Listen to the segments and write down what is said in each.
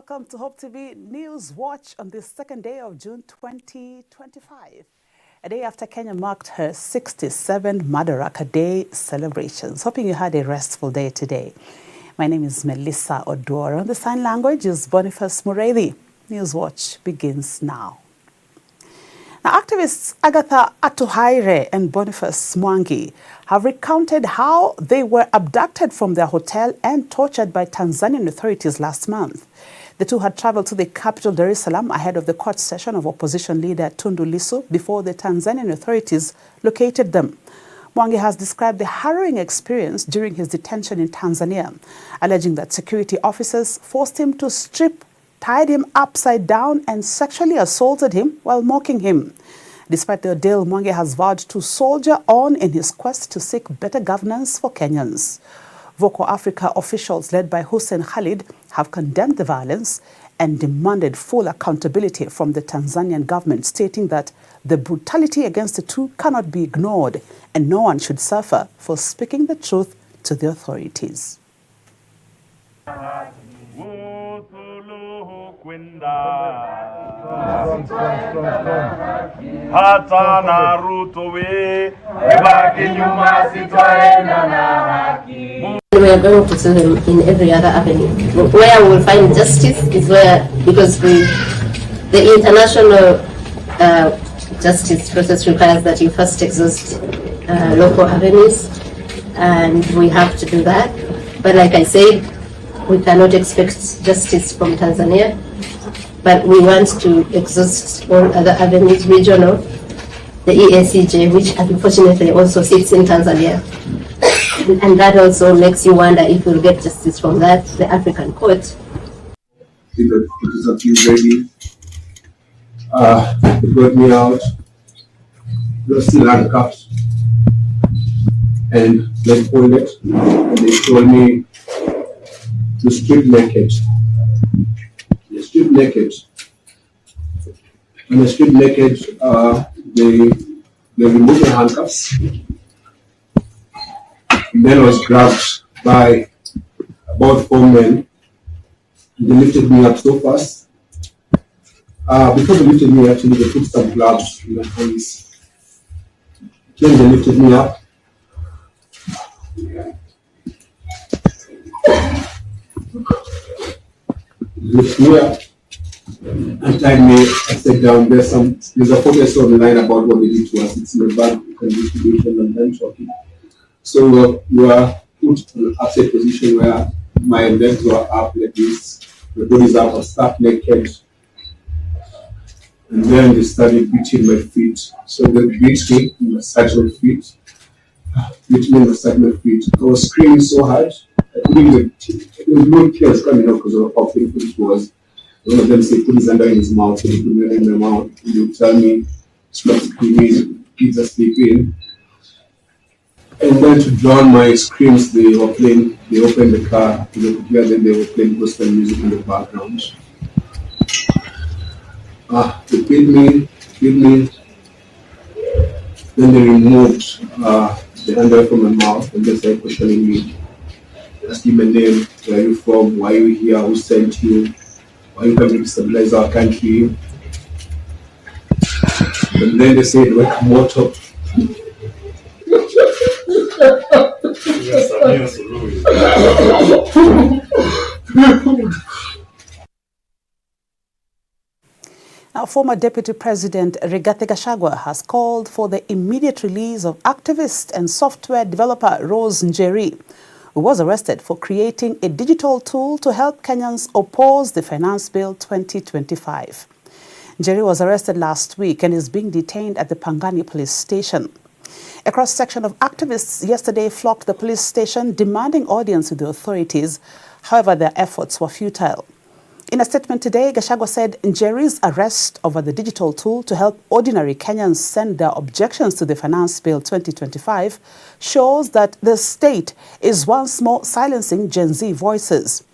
welcome to Hope TV Newswatch on the second day of June 2025, a day after Kenya marked her 67th Madaraka Day celebrations. Hoping you had a restful day today. My name is Melissa Oduor. On the sign language is Boniface Muredi. Newswatch begins now. Now, activists Agatha Atuhaire and Boniface Mwangi have recounted how they were abducted from their hotel and tortured by Tanzanian authorities last month. The two had traveled to the capital, Dar es Salaam, ahead of the court session of opposition leader Tundu Lissu before the Tanzanian authorities located them. Mwangi has described the harrowing experience during his detention in Tanzania, alleging that security officers forced him to strip, tied him upside down and sexually assaulted him while mocking him. Despite the ordeal, Mwangi has vowed to soldier on in his quest to seek better governance for Kenyans. Voco Africa officials led by Hussein Khalid have condemned the violence and demanded full accountability from the Tanzanian government, stating that the brutality against the two cannot be ignored and no one should suffer for speaking the truth to the authorities. We are going to see them in every other avenue. Where we will find justice is where, because the international justice process requires that you first exhaust local avenues, and we have to do that. But like I said, we cannot expect justice from Tanzania, but we want to exhaust all other avenues, regional, the EACJ, which unfortunately also sits in Tanzania. And that also makes you wonder if we'll get justice from that, the African court. It is actually ready. They brought me out. They were still handcuffed and blindfolded. And they told me to strip naked. They stripped naked. When they stripped naked, they removed the handcuffs. And then I was grabbed by about 4 men. They lifted me up so fast. Before they lifted me, actually, they put some gloves in my hands. Then they lifted me up. Lift me up and tied me. I sat down. There's a focus online about what they did to us. It's in the back. You can distribution and then talking. So we were put in an upside position where my legs were up like this, my body's up, I was stuck naked. And then they started beating my feet. So they beat me, massaged my feet. Beat me, massaged my feet. I was screaming so hard. I couldn't even, there was no tears coming out because of how painful it was. One of them said, put his hand in his mouth, so they put my hand in my mouth. And they would tell me, stop screaming, kids are sleeping. And then to drown my screams, they were playing, they opened the car, they could hear them, they were playing gospel music in the background. They beat me, then they removed the handle from my mouth and they started questioning me. Asking my name, where are you from, why are you here, who sent you, why are you coming to stabilize our country? And then they said, welcome, moto. Now, former Deputy President Rigathi Gachagua has called for the immediate release of activist and software developer Rose Njeri, who was arrested for creating a digital tool to help Kenyans oppose the Finance Bill 2025. Njeri was arrested last week and is being detained at the Pangani police station. A cross-section of activists yesterday flocked the police station demanding audience with the authorities. However, their efforts were futile. In a statement today, Gachagua said Njeri's arrest over the digital tool to help ordinary Kenyans send their objections to the Finance Bill 2025 shows that the state is once more silencing Gen Z voices.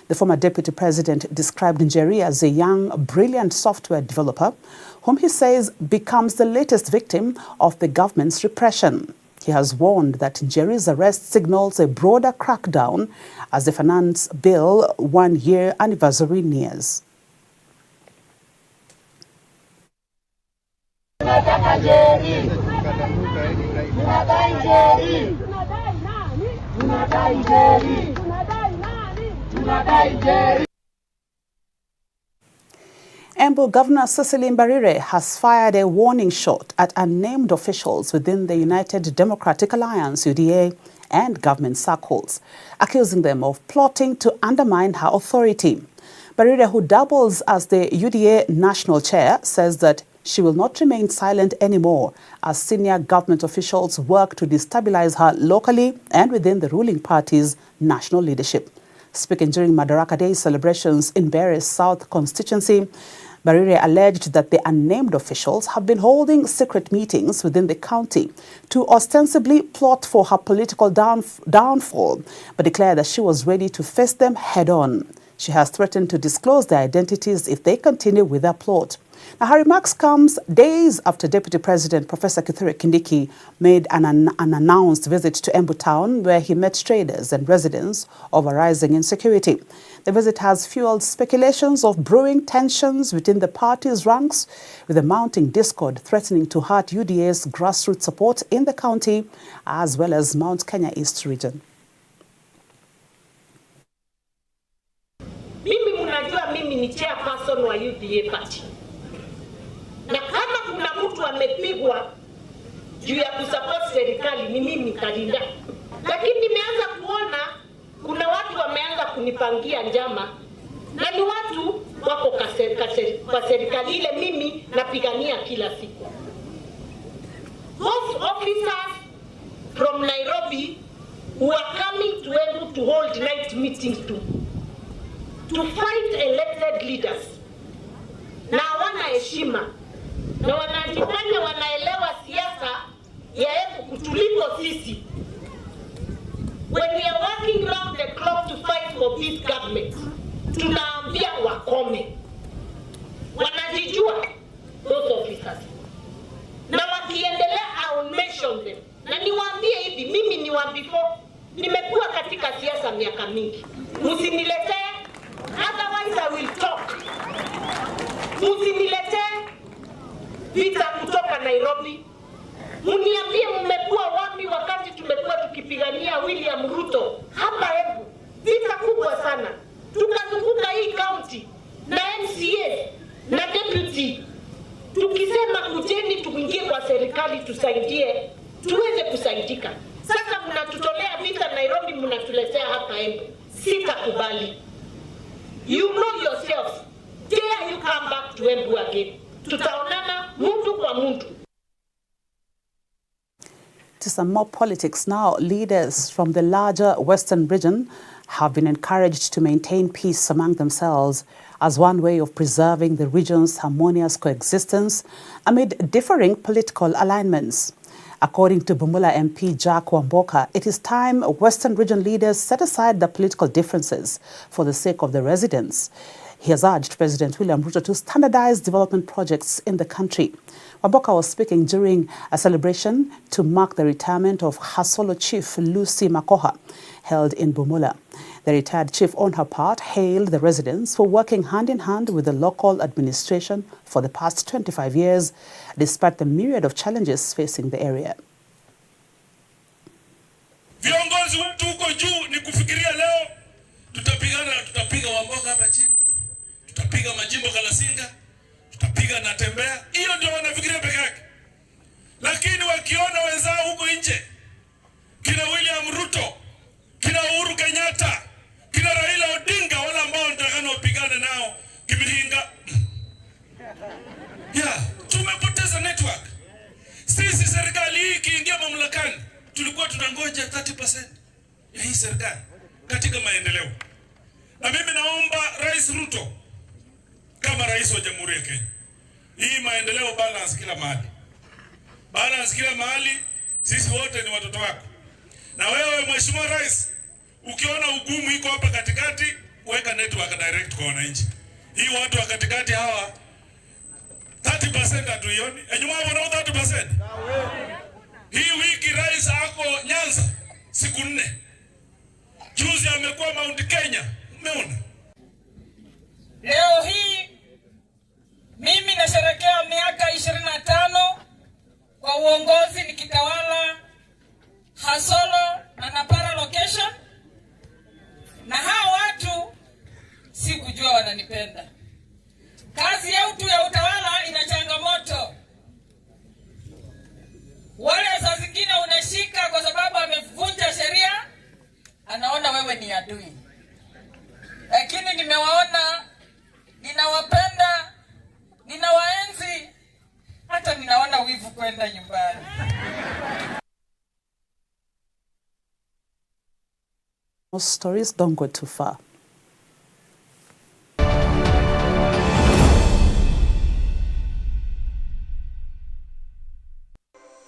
The former deputy president described Njeri as a young, brilliant software developer, whom he says becomes the latest victim of the government's repression. He has warned that Njeri's arrest signals a broader crackdown as the Finance Bill 1-year anniversary nears. Embu Governor Cecily Mbarire has fired a warning shot at unnamed officials within the United Democratic Alliance (UDA) and government circles, accusing them of plotting to undermine her authority. Mbarire, who doubles as the UDA national chair, says that she will not remain silent anymore as senior government officials work to destabilize her locally and within the ruling party's national leadership. Speaking during Madaraka Day celebrations in Beres South constituency, Mbarire alleged that the unnamed officials have been holding secret meetings within the county to ostensibly plot for her political downfall, but declared that she was ready to face them head-on. She has threatened to disclose their identities if they continue with their plot. Now, her remarks comes days after Deputy President Professor Kithure Kindiki made an unannounced visit to Embu town, where he met traders and residents over rising insecurity. The visit has fueled speculations of brewing tensions within the party's ranks, with a mounting discord threatening to hurt UDA's grassroots support in the county as well as Mount Kenya East region. Mimi mnajua mimi ni chairperson wa UDA party. Na kama kuna mtu amepigwa juu ya kusupport serikali ni mimi Kalinda. Lakini nimeanza kuona kuna watu wameanza kunipangia njama na ni watu wako kwa serikali ile mimi napigania kila siku. Most officers from Nairobi who are coming to Embu to hold night meetings to fight elected leaders. Na hawana heshima. Na wanajifanya wanaelewa siasa ya Embu kutuliko sisi. When we are working round the clock to fight for this government, tunaambia wakome. Wanajijua those officers. Na wakiendelea, I will mention them. Na niwaambie hivi, mimi ni wa before, nimekuwa katika siasa miaka mingi. Msiniletee, otherwise I will talk. Msiniletee vita kutoka Nairobi. Muniambie mmekuwa wapi wakati tumekuwa tukipigania William Ruto hapa Embu. Vita kubwa sana. Tukazunguka hii county na MCA na deputy. Tukisema kujeni tuingie kwa serikali tusaidie, tuweze kusaidika. Sasa mnatutolea vita Nairobi, mnatuletea hapa Embu. Sitakubali. You know yourselves. Dare you come back to Embu again. Tutaonana mtu kwa mtu. To some more politics now, leaders from the larger Western region have been encouraged to maintain peace among themselves as one way of preserving the region's harmonious coexistence amid differing political alignments. According to Bumula MP Jack Wamboka, it is time Western region leaders set aside their political differences for the sake of the residents. He has urged President William Ruto to standardize development projects in the country. Wamboka was speaking during a celebration to mark the retirement of Hasolo Chief Lucy Makoha, held in Bumula. The retired chief, on her part, hailed the residents for working hand in hand with the local administration for the past 25 years, despite the myriad of challenges facing the area. Viongozi wetu huko juu ni kufikiria leo tutapigana, tutapiga Wamboka hapa chini, tutapiga Majimbo Kalasinga, tutapiga na Tembea. Hiyo ndio wanafikiria peke yake. Lakini wakiona wenzao huko nje, kina William Ruto, kina Uhuru Kenyatta, kina Raila Odinga, wale ambao wanataka wapigane nao kimiringa. Tumepoteza network. Sisi serikali hii ikiingia mamlakani, tulikuwa tunangoja 30% ya hii serikali katika maendeleo. Na mimi naomba Rais Ruto kama rais wa Jamhuri ya Kenya, hii maendeleo balance kila mahali. Balance kila mahali, sisi wote ni watoto wako. Na wewe Mheshimiwa Rais, ukiona ugumu iko hapa katikati, weka network direct kwa wananchi. Hii watu wa katikati hawa 30% hatuioni. Enyuma hapo na 30%. Hii wiki rais ako Nyanza siku 4. Juzi amekuwa Mount Kenya. Umeona? Leo hii mimi nasherehekea miaka 25 kwa uongozi nikitawala Hasolo na Napara location, na hao watu sikujua wananipenda. Kazi yetu ya utawala ina changamoto. Wale saa zingine unashika kwa sababu amevunja sheria, anaona wewe ni adui. Lakini nimewaona, ninawapenda, ninawaenzi, hata ninaona wivu kwenda nyumbani. Most stories don't go too far.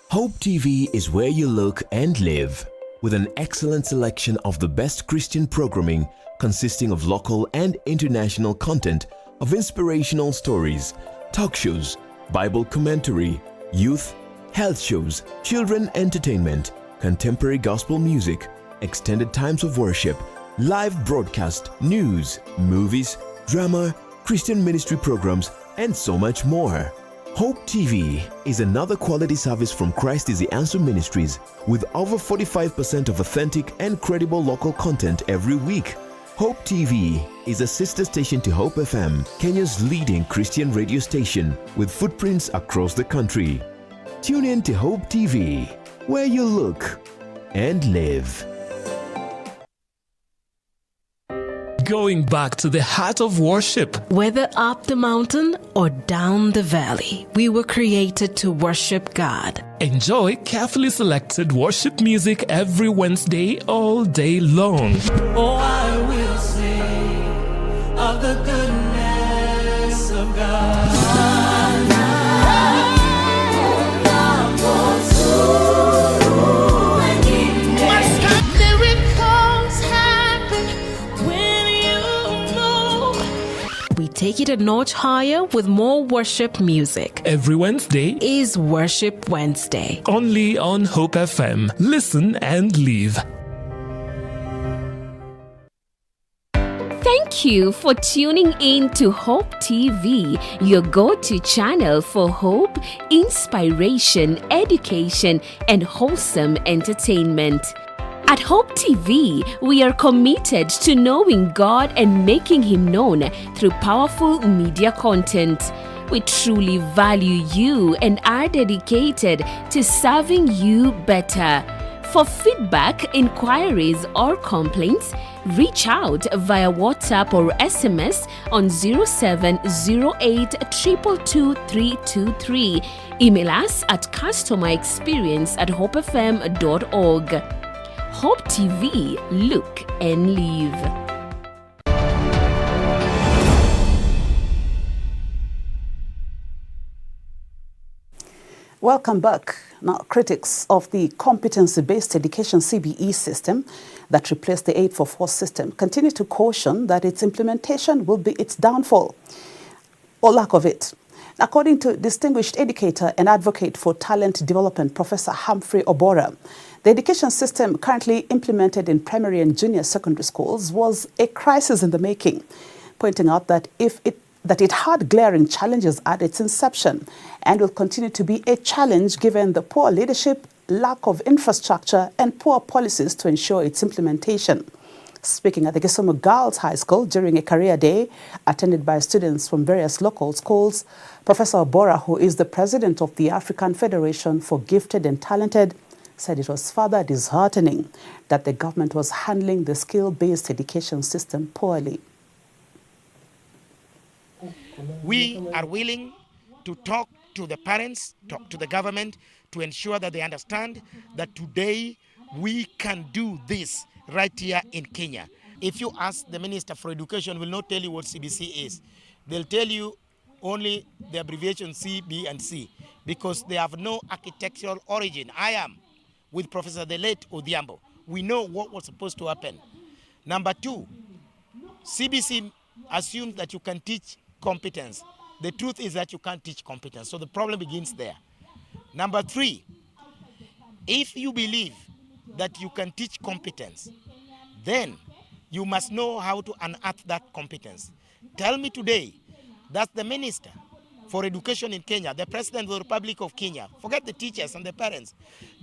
Hope TV is where you look and live, with an excellent selection of the best Christian programming consisting of local and international content of inspirational stories, talk shows, Bible commentary, youth, health shows, children entertainment, contemporary gospel music, extended times of worship, live broadcast, news, movies, drama, Christian ministry programs, and so much more. Hope TV is another quality service from Christ is the Answer Ministries, with over 45% of authentic and credible local content every week. Hope TV is a sister station to Hope FM, Kenya's leading Christian radio station, with footprints across the country. Tune in to Hope TV, where you look and live. Going back to the heart of worship. Whether up the mountain or down the valley, we were created to worship God. Enjoy carefully selected worship music every Wednesday all day long. Oh, I will sing of the goodness of God. We take it a notch higher with more worship music. Every Wednesday is Worship Wednesday. Only on Hope FM. Listen and live. Thank you for tuning in to Hope TV, your go-to channel for hope, inspiration, education, and wholesome entertainment. At Hope TV, we are committed to knowing God and making Him known through powerful media content. We truly value you and are dedicated to serving you better. For feedback, inquiries, or complaints, reach out via WhatsApp or SMS on 0708 222 323. Email us at customerexperience@hopefm.org. Hope TV, look and live. Welcome back. Now, critics of the competency-based education CBE system that replaced the 844 system continue to caution that its implementation will be its downfall, or lack of it. According to distinguished educator and advocate for talent development, Professor Humphrey Oduor, the education system currently implemented in primary and junior secondary schools was a crisis in the making, pointing out that it had glaring challenges at its inception and will continue to be a challenge given the poor leadership, lack of infrastructure, and poor policies to ensure its implementation. Speaking at the Kisumu Girls High School during a career day attended by students from various local schools, Professor Oduor, who is the president of the African Federation for Gifted and Talented, said it was further disheartening that the government was handling the skill-based education system poorly. We are willing to talk to the parents, talk to the government, to ensure that they understand that today we can do this right here in Kenya. If you ask the Minister for Education, will not tell you what CBC is. They'll tell you only the abbreviation C, B, and C, because they have no architectural origin. I am with Professor the late Odhiambo. We know what was supposed to happen. Number two, CBC assumes that you can teach competence. The truth is that you can't teach competence. So the problem begins there. Number three, If you believe that you can teach competence, then you must know how to unearth that competence. Tell me today that the Minister for Education in Kenya, the President of the Republic of Kenya, forget the teachers and the parents,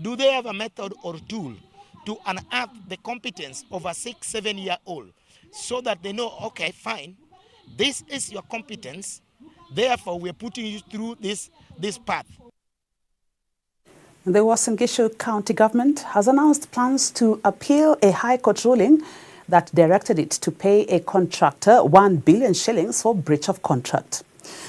do they have a method or tool to unearth the competence of a 6-7-year-old so that they know, okay, fine, this is your competence, therefore we're putting you through this path. The Uasin Gishu County government has announced plans to appeal a High Court ruling that directed it to pay a contractor 1 billion shillings for breach of contract.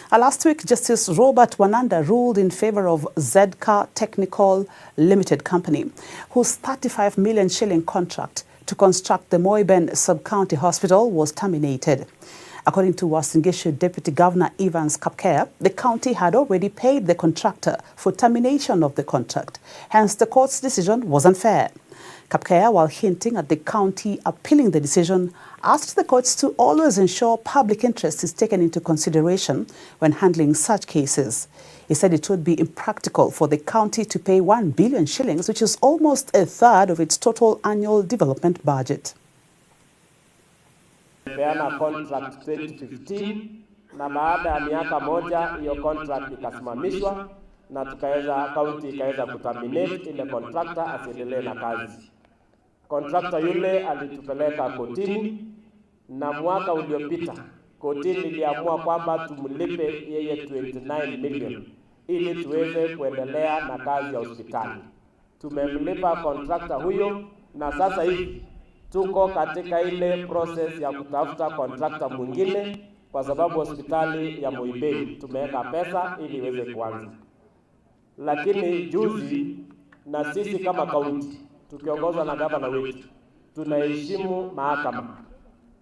Last week, Justice Robert Wananda ruled in favor of Zedcar Technical Limited Company, whose 35 million shilling contract to construct the Moiben Sub-County Hospital was terminated. According to Uasin Gishu Deputy Governor Evans Kapkea, the county had already paid the contractor for termination of the contract. Hence, the court's decision was unfair. Kapkea, while hinting at the county appealing the decision, asked the courts to always ensure public interest is taken into consideration when handling such cases. He said it would be impractical for the county to pay 1 billion shillings, which is almost a third of its total annual development budget. Peana contract 2015 na baada ya miaka moja hiyo contract ikasimamishwa na county ikaweza kuterminate ile contractor asiendelee na kazi. Contractor yule alitupeleka kotini na mwaka uliopita kotini iliamua kwamba tumlipe yeye 29 million ili tuweze kuendelea na kazi ya hospitali. Tumemlipa contractor huyo na sasa hivi tuko katika ile process ya kutafuta contractor mwingine kwa sababu hospitali ya Moiben tumeweka pesa ili iweze kuanza. Lakini juzi na sisi kama kaunti tukiongozwa na gavana wetu tunaheshimu mahakama,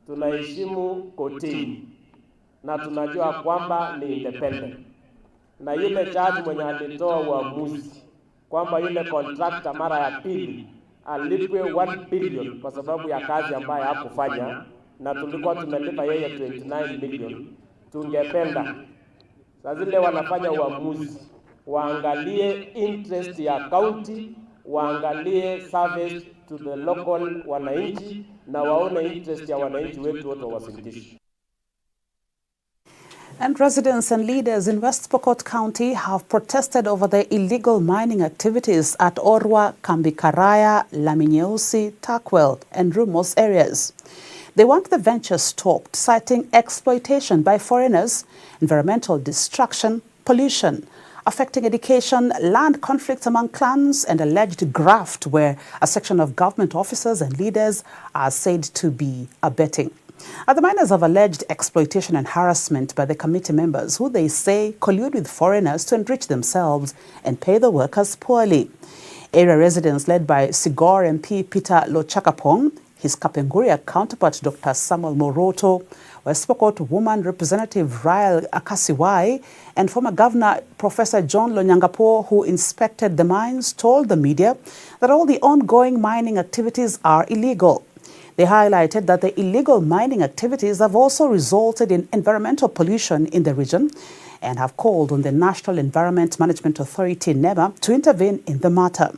tunaheshimu kotini na tunajua kwamba ni independent. Na yule judge mwenye alitoa uamuzi kwamba yule contractor mara ya pili alipwe 1 billion kwa sababu ya kazi ambayo hakufanya na tulikuwa tumelipa yeye 29 million. Tungependa sasa zile wanafanya uamuzi waangalie interest ya county, waangalie service to the local wananchi na waone interest ya wananchi wetu wote wa Uasin Gishu. And residents and leaders in West Pokot County have protested over the illegal mining activities at Oduor, Kambikaraya, Laminyeusi, Takwel and Rumors areas. They want the venture stopped, citing exploitation by foreigners, environmental destruction, pollution, affecting education, land conflicts among clans, and alleged graft where a section of government officers and leaders are said to be abetting. The miners have alleged exploitation and harassment by the committee members who they say collude with foreigners to enrich themselves and pay the workers poorly. Area residents led by Sigor MP Peter Lochakapong, his Kapenguria counterpart Dr. Samuel Moroto, West Pokot woman representative Rael Akasiwai, and former governor Professor John Lonyangapo, who inspected the mines, told the media that all the ongoing mining activities are illegal. They highlighted that the illegal mining activities have also resulted in environmental pollution in the region and have called on the National Environment Management Authority, NEMA, to intervene in the matter.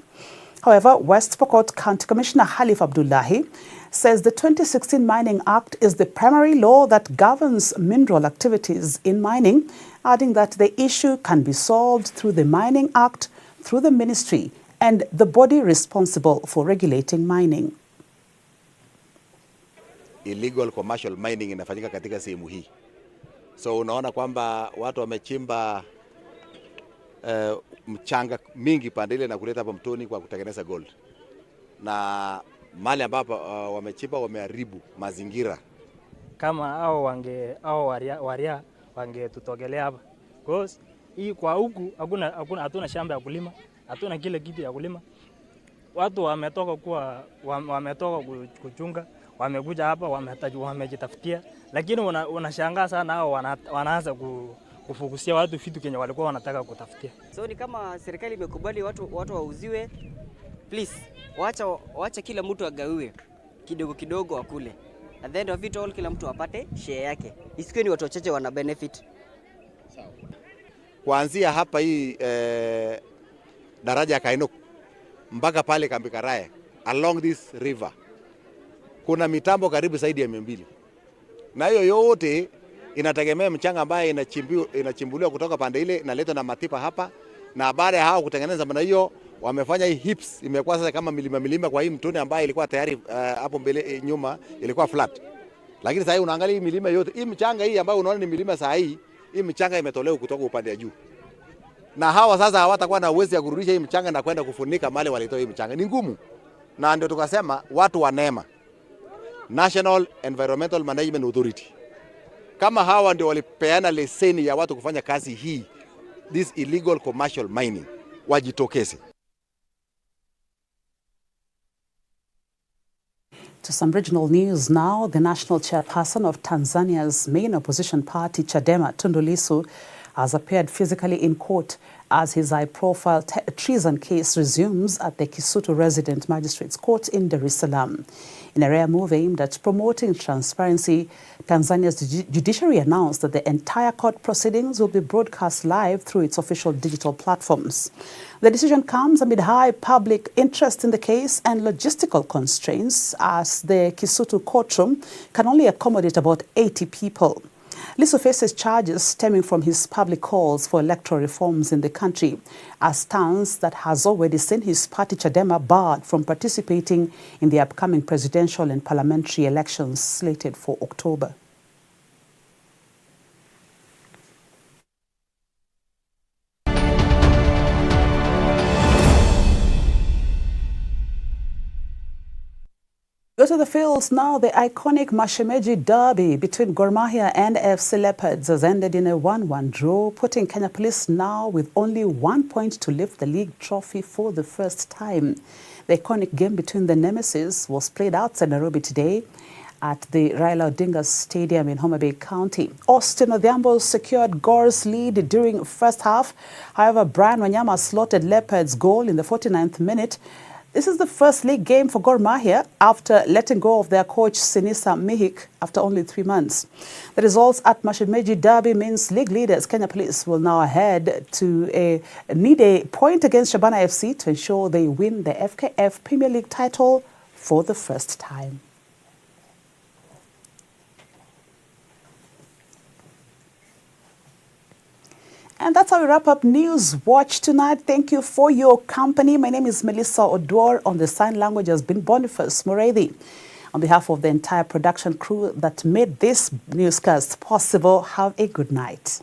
However, West Pokot County Commissioner Halif Abdullahi says the 2016 Mining Act is the primary law that governs mineral activities in mining, adding that the issue can be solved through the Mining Act, through the ministry, and the body responsible for regulating mining. Illegal commercial mining inafanyika katika sehemu hii. So unaona kwamba watu wamechimba mchanga mingi pande ile na kuleta hapa mtoni kwa kutengeneza gold. Na mali ambapo wamechimba wameharibu mazingira. Kama hao waria wangetutogelea hapa. Because hii kwa huku hatuna shamba ya kulima, hatuna kile kitu ya kulima. Watu wametoka kuchunga, wamekuja hapa wamejitafutia, lakini unashangaa sana hao wanaanza kufukusia watu vitu kenye walikuwa wanataka kutafutia. So ni kama serikali imekubali watu wauziwe, please waacha kila mtu agawiwe kidogo kidogo wakule. At the end of it all kila mtu apate share yake. Isikiwe ni watu wachache wana benefit. Kuanzia hapa hii daraja ya Kainok mpaka pale Kambikarae along this river kuna mitambo karibu zaidi ya 200, na hiyo yote inategemea mchanga ambaye inachimbuliwa kutoka pande ile inaletwa na matipa hapa, na baada ya hao kutengeneza maana hiyo wamefanya hii hips imekuwa sasa kama milima kwa hii mtoni ambaye ilikuwa tayari hapo mbele nyuma ilikuwa flat, lakini sasa unaangalia hii milima yote, hii mchanga hii ambayo unaona ni milima sasa hii mchanga imetolewa kutoka upande wa juu, na hawa sasa hawatakuwa na uwezo ya kurudisha hii mchanga na kwenda kufunika mahali walitoa hii mchanga, ni ngumu. Na ndio tukasema watu wa NEMA, National Environmental Management Authority, kama hawa ndio walipeana leseni ya watu kufanya kazi hii, this illegal commercial mining, wajitokeze. To some regional news now, the national chairperson of Tanzania's main opposition party, Chadema, Tundu Lissu, has appeared physically in court as his high-profile treason case resumes at the Kisutu Resident Magistrates Court in Dar es Salaam. In a rare move aimed at promoting transparency, Tanzania's judiciary announced that the entire court proceedings will be broadcast live through its official digital platforms. The decision comes amid high public interest in the case and logistical constraints, as the Kisutu courtroom can only accommodate about 80 people. Lissu faces charges stemming from his public calls for electoral reforms in the country, a stance that has already seen his party Chadema barred from participating in the upcoming presidential and parliamentary elections slated for October. Go to the fields now. The iconic Mashemeji derby between Gor Mahia and FC Leopards has ended in a 1-1 draw, putting Kenya Police now with only 1 point to lift the league trophy for the first time. The iconic game between the nemesis was played outside Nairobi today at the Raila Odinga Stadium in Homa Bay County. Austin Odhiambo secured Gor's lead during first half. However, Brian Wanyama slotted Leopards' goal in the 49th minute. This is the first league game for Gor Mahia after letting go of their coach Sinisa Mihik after only 3 months. The results at Mashemeji Derby means league leaders Kenya Police will now head to need a point against Shabana FC to ensure they win the FKF Premier League title for the first time. And that's how we wrap up Newswatch tonight. Thank you for your company. My name is Melissa Oduor. On the sign language has been Boniface Moredi. On behalf of the entire production crew that made this newscast possible, have a good night.